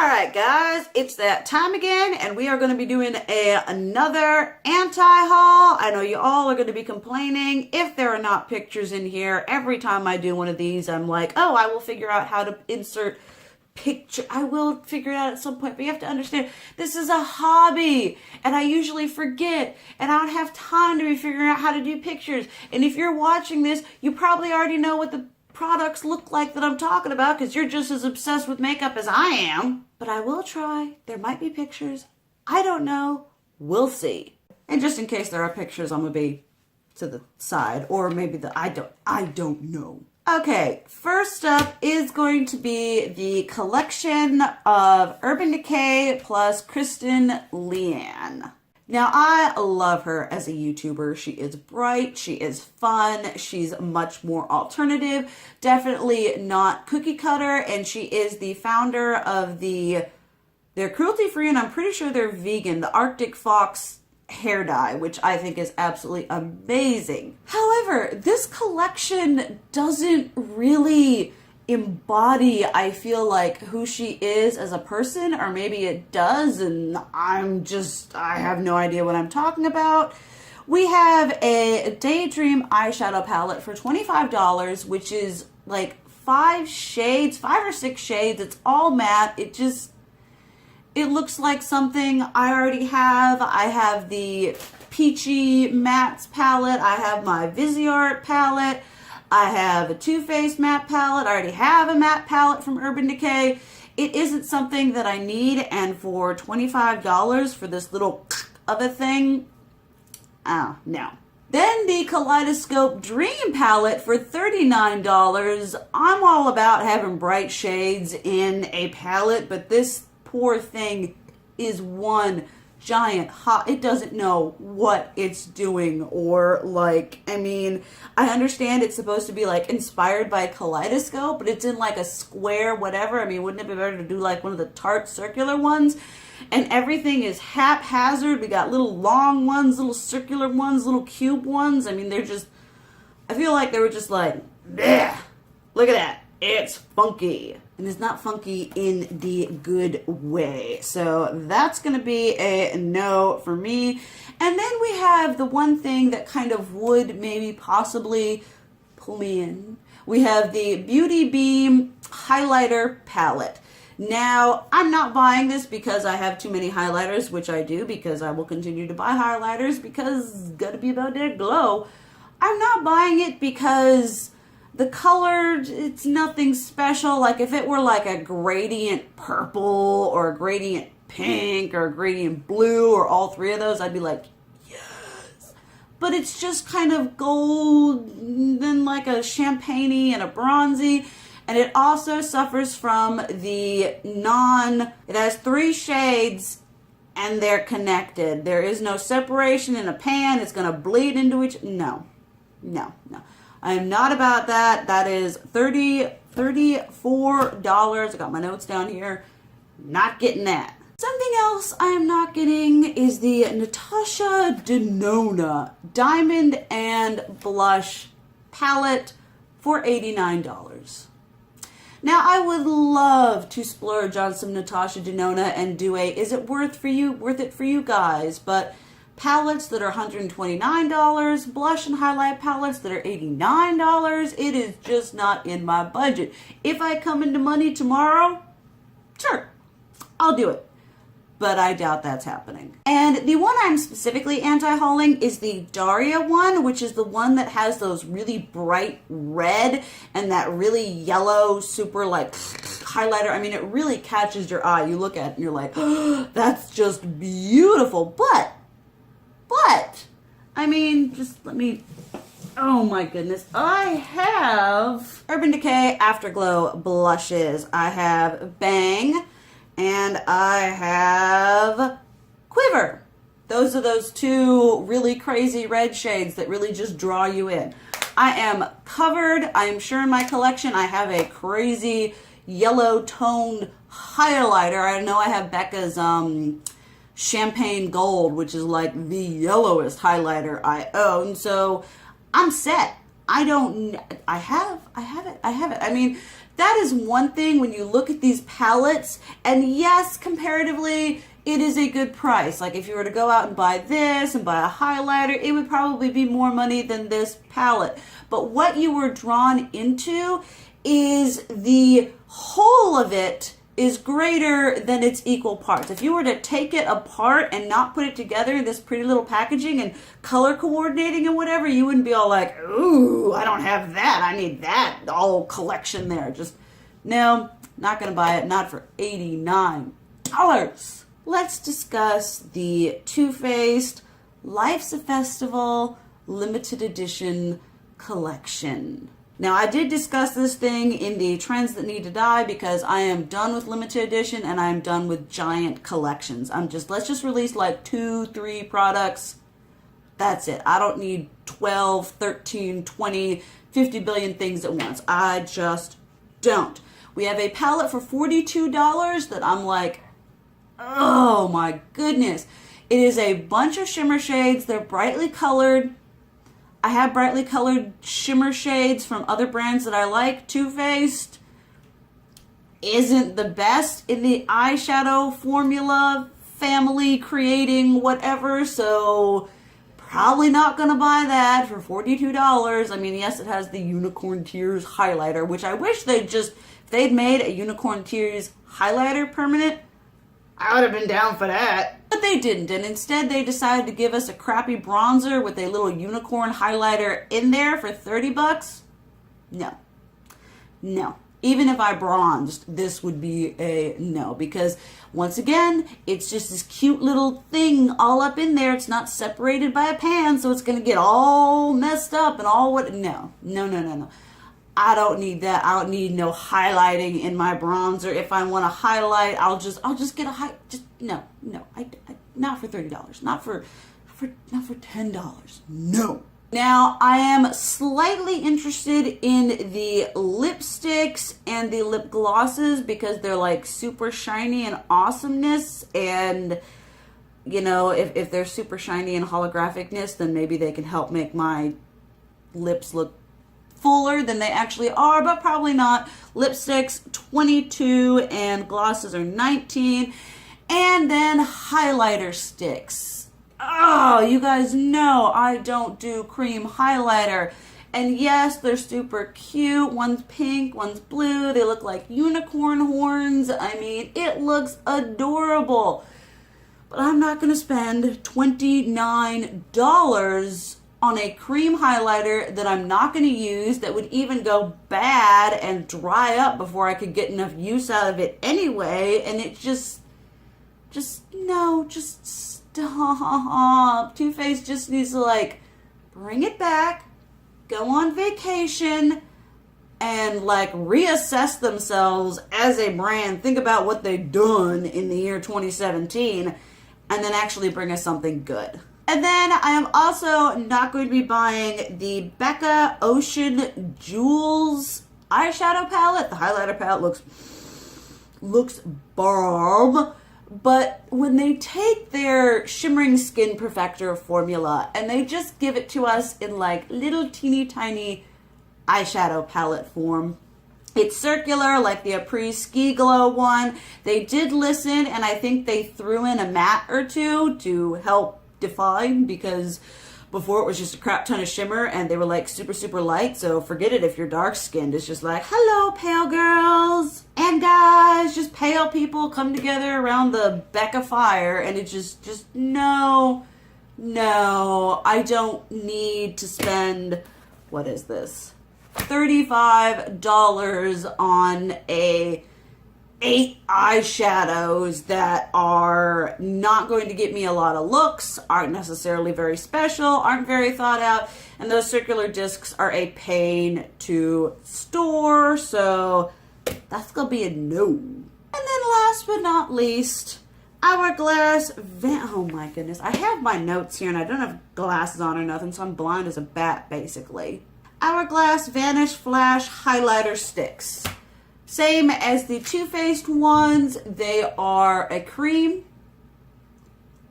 All right, guys, it's that time again, and we are going to be doing another anti-haul. I know you all are going to be complaining if there are not pictures in here. Every time I do one of these, I'm like, oh, I will figure out how to insert picture. I will figure it out at some point, but you have to understand, this is a hobby, and I usually forget, and I don't have time to be figuring out how to do pictures. And if you're watching this, you probably already know what the products look like that I'm talking about because you're just as obsessed with makeup as I am. But I will try. There might be pictures. I don't know. We'll see. And just in case there are pictures, I'm gonna be to the side, or maybe I don't know. Okay, first up is going to be the collection of Urban Decay plus Kristen Leanne. Now, I love her as a YouTuber. She is bright, she is fun, she's much more alternative, definitely not cookie cutter, and she is the founder of they're cruelty-free, and I'm pretty sure they're vegan, the Arctic Fox hair dye, which I think is absolutely amazing. However, this collection doesn't really embody, I feel like, who she is as a person, or maybe it does, and I have no idea what I'm talking about. We have a Daydream eyeshadow palette for $25, which is like 5 or 6 shades. It's all matte. It looks like something I already have. I have the Peachy Mattes palette. I have my Viseart palette. I have a Too Faced matte palette. I already have a matte palette from Urban Decay. It isn't something that I need, and for $25 for this little of a thing, no. Then the Kaleidoscope Dream palette for $39. I'm all about having bright shades in a palette, but this poor thing is one giant hot, it doesn't know what it's doing, or I understand it's supposed to be like inspired by a kaleidoscope, but it's in like a square whatever. Wouldn't it be better to do like one of the Tarte circular ones? And everything is haphazard. We got little long ones, little circular ones, little cube ones. I feel like they were just like, bleh, look at that, it's funky. And it's not funky in the good way. So that's going to be a no for me. And then we have the one thing that kind of would maybe possibly pull me in. We have the Beauty Beam highlighter palette. Now, I'm not buying this because I have too many highlighters, which I do, because I will continue to buy highlighters because it's got to be about that glow. I'm not buying it because the color, it's nothing special. Like if it were like a gradient purple or a gradient pink or a gradient blue or all three of those, I'd be like, yes. But it's just kind of gold, then like a champagne-y and a bronzy. And it also suffers from it has 3 shades and they're connected. There is no separation in a pan. It's going to bleed into each, no. I am not about that. That is $34. I got my notes down here. Not getting that. Something else I am not getting is the Natasha Denona Diamond and Blush palette for $89. Now, I would love to splurge on some Natasha Denona and do is it worth it for you guys? But palettes that are $129, blush and highlight palettes that are $89, it is just not in my budget. If I come into money tomorrow, sure, I'll do it. But I doubt that's happening. And the one I'm specifically anti-hauling is the Daria one, which is the one that has those really bright red and that really yellow, super like highlighter. It really catches your eye. You look at it and you're like, oh, that's just beautiful. But, just let me, oh my goodness. I have Urban Decay Afterglow blushes. I have Bang and I have Quiver. Those are those 2 really crazy red shades that really just draw you in. I am covered. I'm sure in my collection I have a crazy yellow toned highlighter. I know I have Becca's Champagne Gold, which is like the yellowest highlighter I own. So I'm set. I have it. that is one thing when you look at these palettes, and yes, comparatively, it is a good price. Like if you were to go out and buy this and buy a highlighter, it would probably be more money than this palette. But what you were drawn into is the whole of it is greater than its equal parts. If you were to take it apart and not put it together in this pretty little packaging and color coordinating and whatever, you wouldn't be all like, ooh, I don't have that. I need that whole collection there. Just, no, not going to buy it. Not for $89. Let's discuss the Too Faced Life's a Festival limited edition collection. Now, I did discuss this thing in the Trends That Need to Die because I am done with limited edition and I am done with giant collections. Let's just release like 2, 3 products. That's it. I don't need 12, 13, 20, 50 billion things at once. I just don't. We have a palette for $42 that I'm like, oh my goodness. It is a bunch of shimmer shades. They're brightly colored. I have brightly colored shimmer shades from other brands that I like. Too Faced isn't the best in the eyeshadow formula, family creating whatever, so probably not going to buy that for $42. I mean, yes, it has the Unicorn Tears highlighter, which I wish if they'd made a Unicorn Tears highlighter permanent, I would have been down for that. But they didn't, and instead they decided to give us a crappy bronzer with a little unicorn highlighter in there for $30. No. No. Even if I bronzed, this would be a no, because once again, it's just this cute little thing all up in there. It's not separated by a pan, so it's going to get all messed up and all what. No. I don't need that. I don't need no highlighting in my bronzer. If I want to highlight, I'll just get a no. Not for $30. Not for $10. No. Now, I am slightly interested in the lipsticks and the lip glosses because they're like super shiny and awesomeness, and you know, if they're super shiny and holographicness, then maybe they can help make my lips look fuller than they actually are, but probably not. Lipsticks, $22, and glosses are $19. And then highlighter sticks. Oh, you guys know I don't do cream highlighter. And yes, they're super cute. One's pink, one's blue. They look like unicorn horns. I mean, it looks adorable. But I'm not going to spend $29 on a cream highlighter that I'm not going to use, that would even go bad and dry up before I could get enough use out of it anyway. And it just stop. Too Faced just needs to like bring it back, go on vacation, and like reassess themselves as a brand. Think about what they've done in the year 2017 and then actually bring us something good. And then I am also not going to be buying the Becca Ocean Jewels eyeshadow palette. The highlighter palette looks bomb. But when they take their Shimmering Skin Perfector formula and they just give it to us in like little teeny tiny eyeshadow palette form, it's circular like the Apres Ski Glow one. They did listen, and I think they threw in a matte or two to help define, because before it was just a crap ton of shimmer and they were like super light. So forget it if you're dark skinned. It's just like, hello pale girls and guys, just pale people come together around the Becca fire, and it just no, I don't need to spend, what is this, $35 on 8 eyeshadows that are not going to get me a lot of looks, aren't necessarily very special, aren't very thought out, and those circular discs are a pain to store, so that's gonna be a no. And then last but not least, Hourglass oh my goodness, I have my notes here and I don't have glasses on or nothing, so I'm blind as a bat basically. Hourglass Vanish Flash Highlighter Sticks. Same as the Too Faced ones, they are a cream.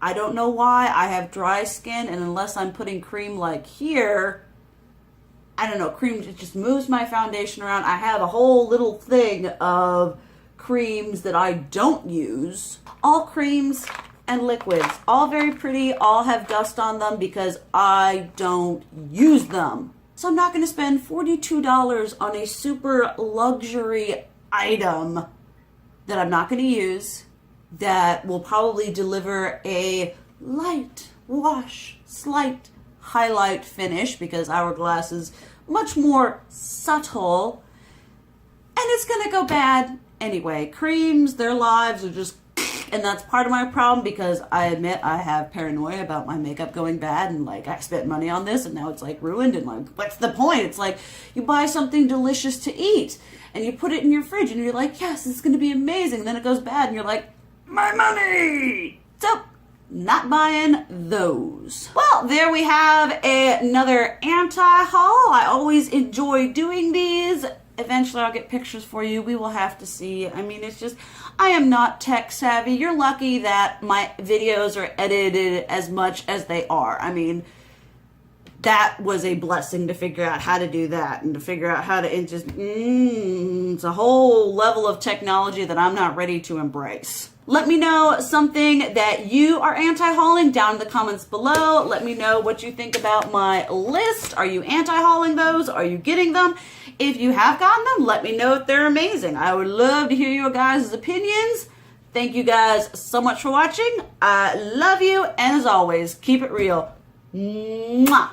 I don't know why. I have dry skin, and unless I'm putting cream like here, I don't know, cream, it just moves my foundation around. I have a whole little thing of creams that I don't use. All creams and liquids, all very pretty, all have dust on them because I don't use them. So I'm not going to spend $42 on a super luxury item that I'm not going to use, that will probably deliver a light wash, slight highlight finish, because Hourglass is much more subtle, and it's going to go bad anyway. Creams, their lives are just, and that's part of my problem, because I admit I have paranoia about my makeup going bad, and like, I spent money on this and now it's like ruined, and like, what's the point? It's like you buy something delicious to eat and you put it in your fridge and you're like, yes, it's going to be amazing. Then it goes bad and you're like, my money! So, not buying those. Well, there we have another anti-haul. I always enjoy doing these. Eventually I'll get pictures for you. We will have to see. I mean, it's just, I am not tech savvy. You're lucky that my videos are edited as much as they are. I mean, that was a blessing to figure out how to do that, and to figure out how to, it's a whole level of technology that I'm not ready to embrace. Let me know something that you are anti-hauling down in the comments below. Let me know what you think about my list. Are you anti-hauling those? Are you getting them? If you have gotten them, let me know if they're amazing. I would love to hear your guys' opinions. Thank you guys so much for watching. I love you, and as always, keep it real. Mwah!